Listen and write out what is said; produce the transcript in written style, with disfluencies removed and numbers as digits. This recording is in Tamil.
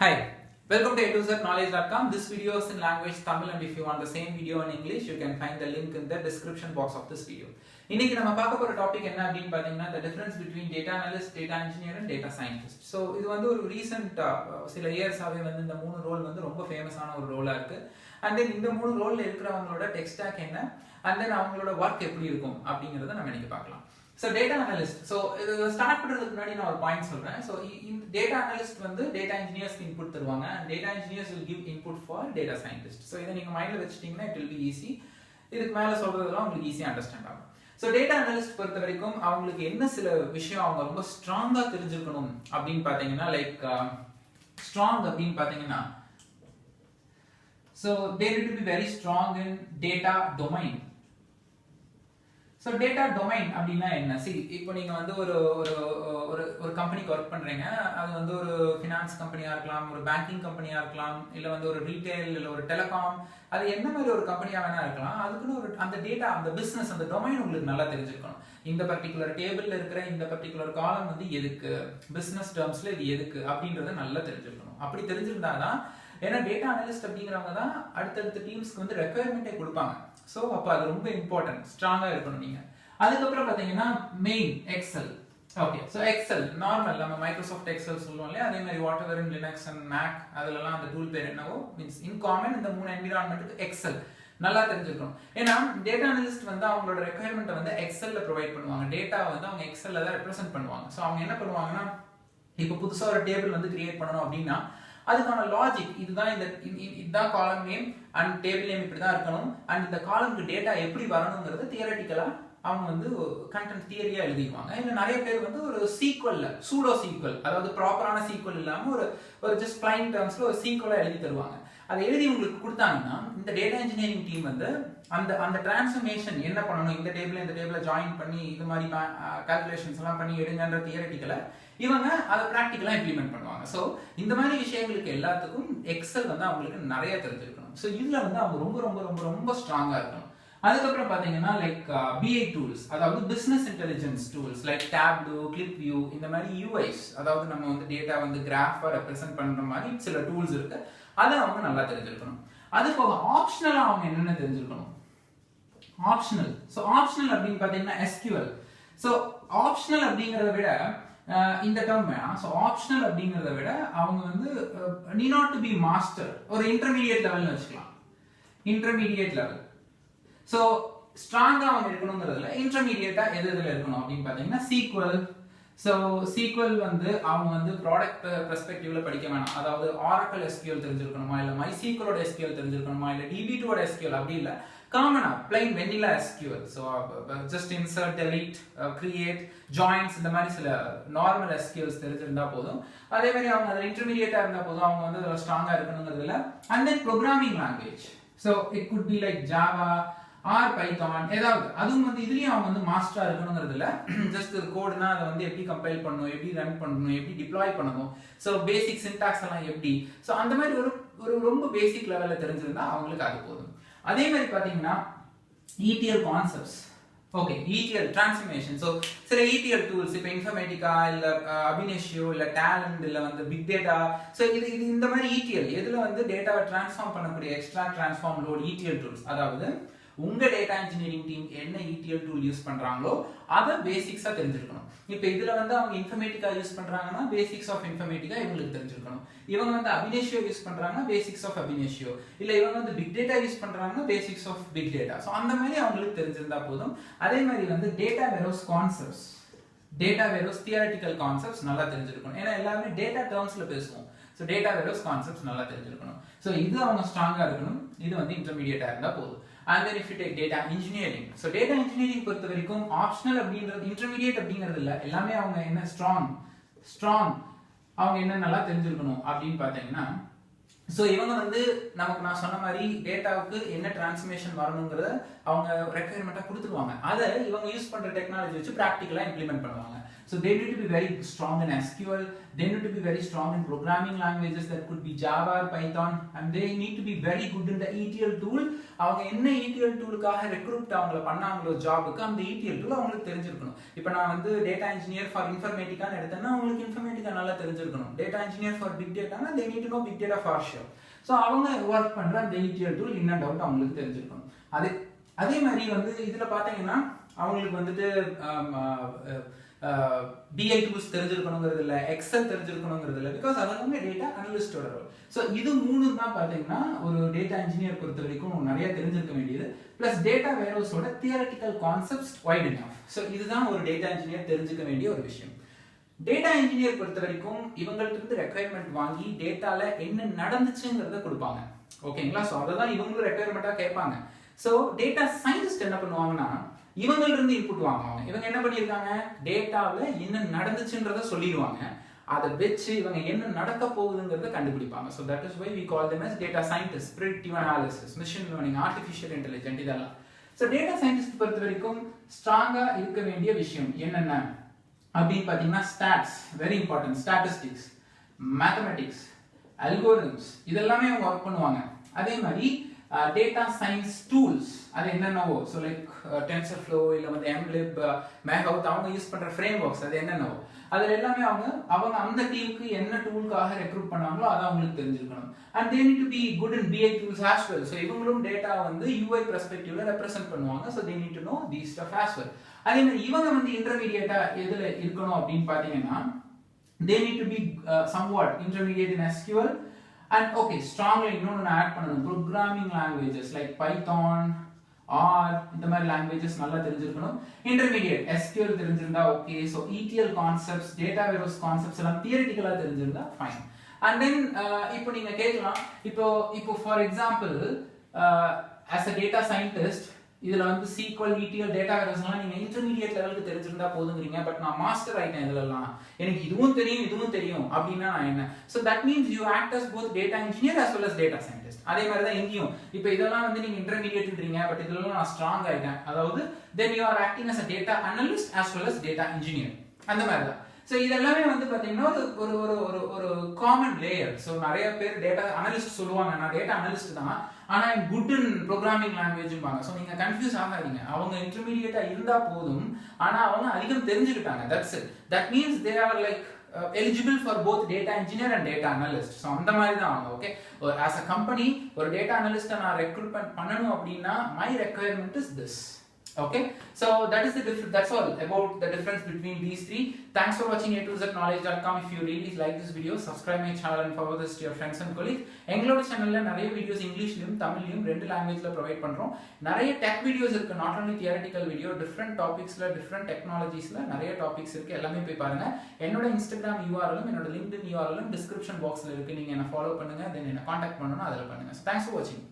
Hi, welcome to A2ZKnowledge.com. This video is in language Tamil, and if you want the same video in English, you can find the link in the description box of this video. இன்னைக்கு நம்ம பார்க்க போற டாபிக் என்ன அப்படினு பாத்தீங்கன்னா the difference between data analyst, data engineer and data scientist. So இது வந்து ஒரு ரீசன்ட் சில இயர்ஸாவே வந்து இந்த மூணு ரோல் வந்து ரொம்ப ஃபேமஸான ஒரு ரோலா இருக்கு. And then இந்த மூணு ரோல்ல இருக்கிறவங்களோட டெக் ஸ்டாக் என்ன and then அவங்களோட வர்க் எப்படி இருக்கும் அப்படிங்கறத நம்ம இன்னைக்கு பார்க்கலாம். So data analyst. So இது ஸ்டார்ட் பண்றதுக்கு முன்னாடி நான் ஒரு பாயிண்ட் சொல்றேன். So இந்த data analyst வந்து data engineers க்கு இன்புட் தருவாங்க and data engineers will give input for data scientist. So இத நீங்க மைண்ட்ல வெச்சிட்டீங்கன்னா it will be easy. இதுக்கு மேல சொல்றதெல்லாம் உங்களுக்கு ஈஸியா அண்டர்ஸ்டாண்ட் ஆகும். So data analyst பொறுத்த வரைக்கும் அவங்களுக்கு என்ன சில விஷயம் அவங்க ரொம்ப ஸ்ட்ராங்கா தெரிஞ்சிருக்கணும் அப்படினு பாத்தீங்கன்னா லைக் ஸ்ட்ராங் அப்படினு பாத்தீங்கன்னா so they need to be very strong in data domain. So data domain அப்படினா என்ன? See இப்போ நீங்க வந்து ஒரு ஒரு ஒரு ஒரு கம்பெனிக்கு வர்க் பண்றீங்க. அது வந்து ஒரு ஃபைனான்ஸ் கம்பெனியா இருக்கலாம், ஒரு பேங்கிங் கம்பெனியா இருக்கலாம், இல்ல வந்து ஒரு ரீட்டைல் இல்ல ஒரு டெலிகாம், அது என்ன மாதிரி ஒரு கம்பெனியா வேணா இருக்கலாம். அதுக்குன்னு ஒரு அந்த டேட்டா, அந்த பிசினஸ், அந்த டொமைன் உங்களுக்கு நல்லா தெரிஞ்சிருக்கணும். இந்த பர்టిక్యులர் டேபிள்ல இருக்கிற இந்த பர்టిక్యులர் காலம் வந்து எதுக்கு, பிசினஸ் டர்ம்ஸ்ல இது எதுக்கு அப்படிங்கறத நல்லா தெரிஞ்சிருக்கணும். அப்படி தெரிஞ்சிருந்தாதான் ஏன்னா டேட்டா அனலிஸ்ட் அப்படிங்கிறவங்க தான் அடுத்தடுத்த டீம்ஸ்க்கு வந்து ரெக்யர்மெண்ட்டே கொடுப்பாங்க. ஸோ அப்போ அது ரொம்ப இம்பார்ட்டன்ட், ஸ்ட்ராங்கா இருக்கணும் நீங்க. அதுக்கப்புறம் பாத்தீங்கன்னா main Excel. Okay, so Excel normal நம்ம மைக்ரோசாஃப்ட் எக்ஸல் சொல்லுவோம் இல்லையா, அதே மாதிரி whatever in Linux and Mac அதுலலாம் அந்த டூல் பேர் என்னவோ மீன்ஸ் இன் காமன் இந்த மூணு என்விரான்மெண்ட்டுக்கு எக்ஸல் நல்லா தெரிஞ்சிருக்கணும். ஏன்னா டேட்டா அனலிஸ்ட் வந்து அவங்களோட ரெக்யர்மெண்ட்டை வந்து எக்ஸல்ல ப்ரொவைட் பண்ணுவாங்க. டேட்டாவை வந்து அவங்க எக்ஸல்ல தான் ரெப்ரசென்ட் பண்ணுவாங்க. ஸோ அவங்க என்ன பண்ணுவாங்கன்னா இப்போ புதுசா ஒரு டேபிள் வந்து கிரியேட் பண்ணணும் அப்படின்னா அதுக்கான லாஜிக் இதுதான், இதுதான் காலம் நேம் அண்ட் டேபிள் நேம் இப்படி தான் இருக்கணும் அண்ட் இந்த காலம்க்கு டேட்டா எப்படி வரணுங்கிறது தியரட்டிக்கலா அவங்க வந்து கண்டென்ட் தியரியா எழுதிக்குவாங்க. இல்ல நிறைய பேர் வந்து ஒரு சீக்வல்ல சூடோ சீக்வல், அதாவது ப்ராப்பரான சீக்வல் இல்லாம ஒரு ஜஸ்ட் பிளைன் டர்ம்ஸ்ல ஒரு சீக்வலா எழுதி தருவாங்க. அதை எழுதி உங்களுக்கு கொடுத்தாங்கன்னா இந்த டேட்டா இன்ஜினியரிங் டீம் வந்து அந்த டிரான்ஸ்ஃபர்மேஷன் என்ன பண்ணணும், இந்த டேபிள ஜாயின் பண்ணி இது மாதிரி கால்குலேஷன்ஸ் எல்லாம் பண்ணி எடுங்கன்ற தியரட்டிக்கல இவங்க அதை பிராக்டிக்கலா இம்ப்ளிமெண்ட் பண்ணுவாங்க. ஸோ இந்த மாதிரி விஷயங்களுக்கு எல்லாத்துக்கும் எக்ஸல் வந்து அவங்களுக்கு நிறைய தெரிஞ்சிருக்கணும். ஸோ இதுல வந்து அவங்க ரொம்ப ரொம்ப ரொம்ப ரொம்ப ஸ்ட்ராங்கா இருக்கணும். அதுக்கப்புறம் பாத்தீங்கன்னா லைக் பிஐ டூல்ஸ், அதாவது business intelligence tools like Tableau, clip view, இந்த மாதிரி யூஐஸ், அதாவது நம்ம வந்து டேட்டா வந்து கிராஃபா ரெப்ரசென்ட் பண்ற மாதிரி சில டூல்ஸ் இருக்கு, அதை அவங்க நல்லா தெரிஞ்சிருக்கணும். அது போக ஆப்ஷனலா அவங்க என்னென்ன தெரிஞ்சிருக்கணும். ஆப்ஷனல், ஸோ ஆப்ஷனல் அப்படின்னு பாத்தீங்கன்னா எஸ்கியூஎல். ஸோ ஆப்ஷனல் அப்படிங்கிறத விட இந்த டேர்ம் வேணாம். ஸோ ஆப்ஷனல் அப்படிங்கிறத விட அவங்க வந்து need not to be master, ஒரு இன்டர்மீடியட் லெவல்னு வச்சுக்கலாம். Intermediate level. ஸோ ஸ்ட்ராங்கா அவங்க இருக்கணுங்கிறதுல இன்டர்மீடியட்டா எது எதுல இருக்கணும் அப்படின்னு பாத்தீங்கன்னா சீக்வல். ஸோ சீக்வல் வந்து அவங்க வந்து ப்ராடக்ட் பெர்ஸ்பெக்டிவ்ல படிக்க வேணாம். அதாவது ஆரக்கிள் எஸ்கியூஎல் தெரிஞ்சிருக்கணுமா, இல்ல மைசீக்வலோட எஸ்கியூஎல் தெரிஞ்சிருக்கணுமா, இல்ல டிபி2ஓட எஸ்கியூஎல் அப்படி இல்ல, காமனா plain vanilla SQL. So just insert, delete, create, joins, இந்த மாதிரி சில நார்மல் எஸ்கியூஎல்ஸ் தெரிஞ்சிருந்தா போதும். அதே மாதிரி அவங்க அதில் இன்டர்மீடியட்டா இருந்தா போதும், அவங்க வந்து அதில் ஸ்ட்ராங்கா இருக்கணுங்கிறதுல. And then programming language, so it could be like Java or Python, ஏதாவது அதுவும் வந்து இதுலயும் அவங்க வந்து மாஸ்டரா இருக்கணுங்கிறதுல. ஜஸ்ட் ஒரு கோடுனா அதை வந்து எப்படி கம்பைல் பண்ணணும், எப்படி ரன் பண்ணணும், எப்படி டிப்ளாய் பண்ணணும், ஸோ பேசிக் சின்டாக்ஸ் எல்லாம் எப்படி, ஸோ அந்த மாதிரி ஒரு ரொம்ப பேசிக் லெவல்ல தெரிஞ்சிருந்தா அவங்களுக்கு அது போதும். அதே மாதிரி பாத்தீங்கன்னா ETL concepts. Okay, ETL transformation. So சில இடிஎல் டூல்ஸ் இப்போ இன்ஃபர்மேட்டிகா இல்ல அபினேஷியோ இல்ல டேலண்ட் இல்ல வந்து பிக் டேட்டா, ஸோ இது இந்த மாதிரி இடிஎல் எதுல வந்து டேட்டாவை டிரான்ஸ்ஃபார்ம் பண்ணக்கூடிய extract transform load ETL tools, அதாவது உங்க டேட்டா இன்ஜினியரிங் டீம் என்ன இடிஎல் டூல் யூஸ் பண்றாங்களோ அதை பேசிக்ஸா தெரிஞ்சிருக்கணும். இப்போ இதுல வந்து அவங்க இன்ஃபர்மேட்டிகா யூஸ் பண்றாங்கன்னா பேசிக்ஸ் ஆஃப் இன்ஃபர்மேட்டிகா இவங்களுக்கு தெரிஞ்சிருக்கணும். இவங்க வந்து அபினேஷியோ யூஸ் பண்றாங்கன்னா பேசிக்ஸ் ஆஃப் அபினேஷியோ, இல்ல இவங்க வந்து பிக் டேட்டா யூஸ் பண்றாங்கன்னா basics of big data. So அந்த மாதிரி அவங்களுக்கு தெரிஞ்சிருந்தா போதும். அதே மாதிரி வந்து data warehouse concepts, data warehouse theoretical concepts நல்லா தெரிஞ்சிருக்கணும். ஏன்னா எல்லாமே டேட்டா டேர்ம்ஸ்ல பேசுவோம். ஸோ டேட்டா வேரோஸ் கான்செப்ட்ஸ் நல்லா தெரிஞ்சிருக்கணும். ஸோ இது அவங்க ஸ்ட்ராங்கா இருக்கணும். இது வந்து இன்டர்மீடியட்டா இருந்தா போதும். And then if you take data engineering, so data engineering பொறுத்த வரைக்கும் ஆப்ஷனல் அப்படிங்கிறது இன்டர்மீடியட் அப்படிங்கிறது இல்ல, எல்லாமே அவங்க என்ன ஸ்ட்ராங் அவங்க என்ன நல்லா தெரிஞ்சிருக்கணும் அப்படின்னு பாத்தீங்கன்னா, சோ இவங்க வந்து நமக்கு நான் சொன்ன மாதிரி டேட்டாவுக்கு என்ன டிரான்ஸ்ஃபர்மேஷன் வரணுங்கிறத அவங்க ரெக்யர்மெண்டா கொடுத்துருவாங்க. அதை இவங்க யூஸ் பண்ற டெக்னாலஜி வச்சு பிராக்டிகலா இம்ப்ளிமெண்ட் பண்ணுவாங்க. So they need to be very strong in SQL, they need to be very strong in programming languages that could be Java or Python, and they need to be very good in the ETL tool. அவங்க என்ன ETL டூலுக்காக ரெக்ரூட் அவங்கள பண்ணாங்களோ ஜாபுக்கு அந்த ETL டூல் அவங்களுக்கு தெரிஞ்சிருக்கணும். இப்போ நான் வந்து டேட்டா இன்ஜினியர் ஃபார் இன்ஃபர்மேட்டிக்கான்னு எடுத்தேன்னா அவங்களுக்கு இன்ஃபர்மேட்டிக்கா நல்லா தெரிஞ்சிருக்கணும். டேட்டா இன்ஜினியர் ஃபார் பிக் டேட்டானா they need to know big data for sure. So அவங்க ஒர்க் பண்ற அந்த ETL tool in and out அவங்களுக்கு தெரிஞ்சிருக்கணும். அதே மாதிரி வந்து இதுல பாத்தீங்கன்னா அவங்களுக்கு வந்துட்டு BI tools தெரிஞ்சிருக்கணுங்கிறது இல்லை, எக்ஸல் தெரிஞ்சிருக்கணுங்கிறது இல்லை, பிகாஸ் அதெல்லாமே டேட்டா அனலிஸ்டோட ரோல். ஸோ இது மூணு தான் பார்த்தீங்கன்னா ஒரு டேட்டா இன்ஜினியர் பொறுத்த வரைக்கும் நிறைய தெரிஞ்சிருக்க வேண்டியது. பிளஸ் டேட்டா வேர்ஹவுஸோட theoretical concepts wide enough. So இதுதான் ஒரு டேட்டா இன்ஜினியர் தெரிஞ்சுக்க வேண்டிய ஒரு விஷயம். டேட்டா இன்ஜினியர் பொறுத்த வரைக்கும் இவங்கள்ட்ட இருந்து ரெக்குயர்மெண்ட் வாங்கி டேட்டால என்ன நடந்துச்சுங்கிறத கொடுப்பாங்க. ஓகேங்களா? ஸோ அதை தான் இவங்களும் ரெக்குயர்மெண்ட்டாக கேட்பாங்க. ஸோ டேட்டா சயின்டிஸ்ட் என்ன பண்ணுவாங்கன்னா இவங்கள்ட்ட இருந்து இன்புட் வாங்குவாங்க. இவங்க என்ன பண்ணியிருக்காங்க, டேட்டாவில் என்ன நடந்துச்சுன்றத சொல்லிடுவாங்க. அதை வச்சு இவங்க என்ன நடக்க போகுதுங்கிறத கண்டுபிடிப்பாங்க. So that is why we call them as data scientist, predictive analysis, machine learning, artificial intelligent இதெல்லாம். ஸோ டேட்டா சயின்டிஸ்ட் பொறுத்த வரைக்கும் ஸ்ட்ராங்கா இருக்க வேண்டிய விஷயம் என்னென்ன அப்படின்னு பார்த்தீங்கன்னா stats, very important, statistics, mathematics, algorithms இதெல்லாமே அவங்க ஒர்க் பண்ணுவாங்க. அதே மாதிரி டேட்டா சயின்ஸ் டூல்ஸ் அது என்னென்னவோ, ஸோ லைக் டென்சர்ஃப்ளோ இல்லை வந்து எம்லிப், மேகவுட் அவங்க யூஸ் பண்ணுற ஃப்ரேம் ஒர்க்ஸ் அது என்னென்னவோ அதில் எல்லாமே அவங்க அந்த டீமுக்கு என்ன டூலுக்காக ரெக்ரூட் பண்ணாங்களோ அதை அவங்களுக்கு தெரிஞ்சிருக்கணும். And they need to be good in BI tools as well. So இவங்களும் டேட்டா வந்து UI பெர்ஸ்பெக்டிவ்ல ரெப்ரசென்ட் பண்ணுவாங்க. So they need to know these stuff as well. அதே மாதிரி இவங்க வந்து இன்டர்மீடியேட்டா எதுல இருக்கணும் அப்படின்னு பார்த்தீங்கன்னா they need to be somewhat intermediate in SQL. And okay, strongly இன்னொன்று நான் ஆட் பண்ணணும், programming languages like Python, R இந்த மாதிரி லாங்குவேஜஸ் நல்லா தெரிஞ்சிருக்கணும். இன்டர்மீடியேட் SQL தெரிஞ்சிருந்தா okay. So ETL concepts, data warehouse concepts எல்லாம் தியரிட்டிக்கலாக தெரிஞ்சிருந்தா ஃபைன். அண்ட் தென் இப்போ நீங்க கேட்கலாம், இப்போ for example as a data scientist இதுல வந்து SQL, ETL, டேட்டா வேர்ஹவுஸ்லாம் நீங்க இன்டர்மீடியேட் லெவலுக்கு தெரிஞ்சிருந்தா போதுங்கிறீங்க. பட் நான் மாஸ்டர் ஆயிட்டேன் இதெல்லாம், எனக்கு இதுவும் தெரியும் அப்படின்னா நான் என்ன? So that means you act as both data engineer as well as data scientist. அதே மாதிரி தான் இங்கேயும் இப்போ இதெல்லாம் வந்து நீங்க இன்டர்மீடியேட்ன்றீங்க, பட் இதெல்லாம் நான் ஸ்ட்ராங் ஆயிட்டேன், அதாவது then you are acting as a data analyst as well as data engineer. அந்த மாதிரி தான். ஸோ இதெல்லாமே வந்து பார்த்தீங்கன்னா ஒரு ஒரு ஒரு காமன் லேயர். ஸோ நிறைய பேர் டேட்டா அனலிஸ்ட் சொல்லுவாங்க, நான் டேட்டா அனலிஸ்ட் தான், ஆனா குட் இன் ப்ரோக்ராமிங் லாங்குவேஜ்பாங்க. ஸோ நீங்க கன்ஃபியூஸ் ஆகாதீங்க, அவங்க இன்டர்மீடியேட்டா இருந்தா போதும், ஆனா அவங்க அதிகம் தெரிஞ்சுக்கிட்டாங்க. That's it. That means they are like eligible for both data engineer and data analyst. So அந்த மாதிரி தான் அவங்க. ஓகே, as a company ஒரு data analyst நான் ரெக்ரூட்மெண்ட் பண்ணணும் அப்படின்னா my requirement is this. Okay, so that is the difference. That's all about the difference between these three. Thanks for watching A2ZKnowledge.com. If you really like this video, subscribe my channel and forward this to your friends and colleagues. எங்களோட சேனல்ல நிறைய வீடியோஸ் இங்கிலீஷ்லயும் தமிழ்லயும் ரெண்டு லாங்குவேஜ்ல ப்ரொவைட் பண்றோம். நிறைய டெக் வீடியோஸ் இருக்கு, not only theoretical video, different டாபிக்ஸ்ல, டிஃபரெண்ட் டெக்னாலஜிஸ்ல நிறைய டாபிக்ஸ் இருக்கு. எல்லாமே போய் பாருங்க. என்னோட இன்ஸ்டாகிராம் URL-ம் என்னோட LinkedIn URL-ம் டிஸ்கிரிப்ஷன் பாக்ஸ்ல இருக்கு. நீங்க என்ன ஃபாலோ பண்ணுங்க, தென் என்ன கான்டாக்ட் பண்ணனும் அதில பண்ணுங்க. So thanks for watching.